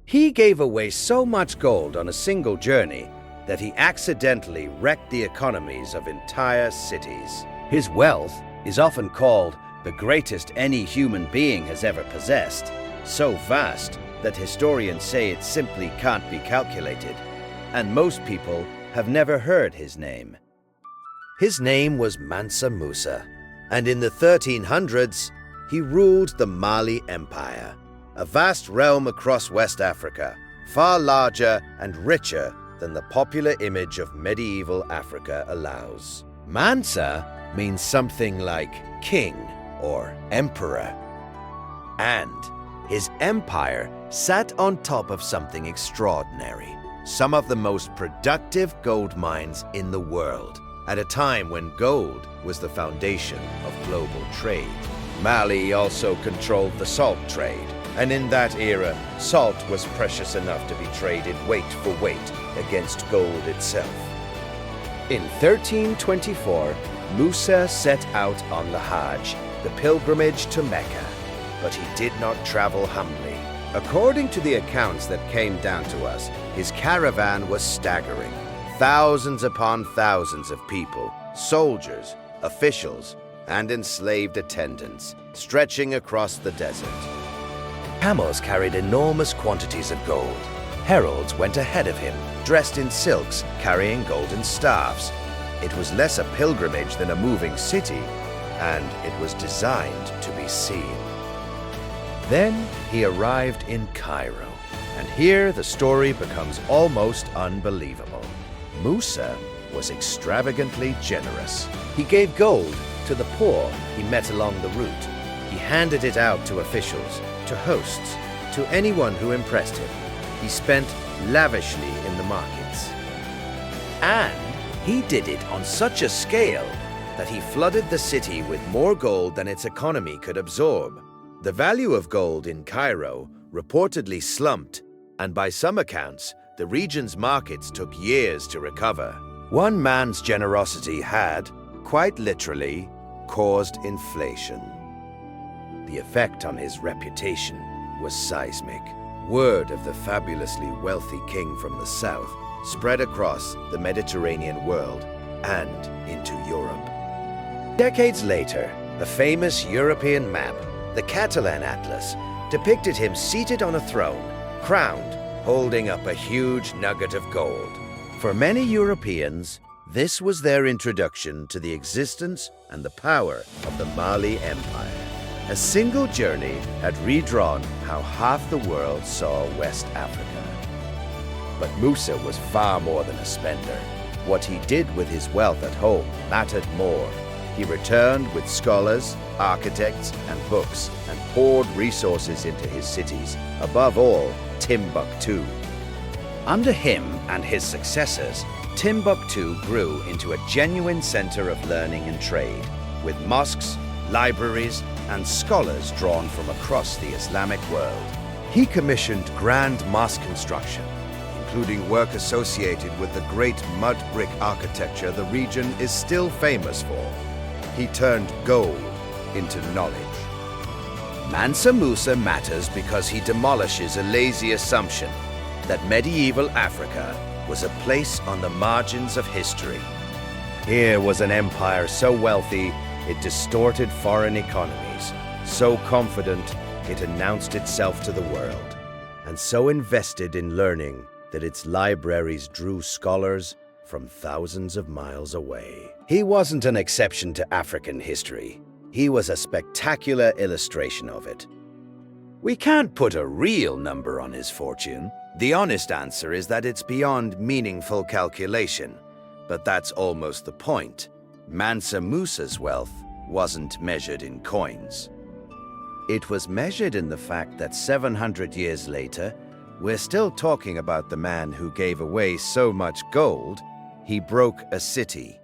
He gave away so much gold on a single journey that he accidentally wrecked the economies of entire cities. His wealth is often called the greatest any human being has ever possessed, so vast that historians say it simply can't be calculated, and most people have never heard his name. His name was Mansa Musa, and in the 1300s, he ruled the Mali Empire, a vast realm across West Africa, far larger and richer than the popular image of medieval Africa allows. Mansa means something like king or emperor, and his empire sat on top of something extraordinary, some of the most productive gold mines in the world, at a time when gold was the foundation of global trade. Mali also controlled the salt trade, and in that era, salt was precious enough to be traded weight for weight against gold itself. In 1324, Musa set out on the Hajj, the pilgrimage to Mecca, but he did not travel humbly. According to the accounts that came down to us, his caravan was staggering. Thousands upon thousands of people, soldiers, officials, and enslaved attendants, stretching across the desert. Camels carried enormous quantities of gold. Heralds went ahead of him, dressed in silks, carrying golden staffs. It was less a pilgrimage than a moving city, and it was designed to be seen. Then he arrived in Cairo, and here the story becomes almost unbelievable. Musa was extravagantly generous. He gave gold to the poor he met along the route. He handed it out to officials, to hosts, to anyone who impressed him. He spent lavishly in the markets. And he did it on such a scale that he flooded the city with more gold than its economy could absorb. The value of gold in Cairo reportedly slumped, and by some accounts, the region's markets took years to recover. One man's generosity had, quite literally, caused inflation. The effect on his reputation was seismic. Word of the fabulously wealthy king from the south spread across the Mediterranean world and into Europe. Decades later, a famous European map, the Catalan Atlas, depicted him seated on a throne, crowned, holding up a huge nugget of gold. For many Europeans, this was their introduction to the existence and the power of the Mali Empire. A single journey had redrawn how half the world saw West Africa. But Musa was far more than a spender. What he did with his wealth at home mattered more. He returned with scholars, architects, and books, and poured resources into his cities, above all, Timbuktu. Under him and his successors, Timbuktu grew into a genuine center of learning and trade, with mosques, libraries, and scholars drawn from across the Islamic world. He commissioned grand mosque construction, including work associated with the great mud brick architecture the region is still famous for. He turned gold into knowledge. Mansa Musa matters because he demolishes a lazy assumption that medieval Africa was a place on the margins of history. Here was an empire so wealthy it distorted foreign economies, so confident it announced itself to the world, and so invested in learning that its libraries drew scholars from thousands of miles away. He wasn't an exception to African history. He was a spectacular illustration of it. We can't put a real number on his fortune. The honest answer is that it's beyond meaningful calculation, but that's almost the point. Mansa Musa's wealth wasn't measured in coins. It was measured in the fact that 700 years later, we're still talking about the man who gave away so much gold, he broke a city.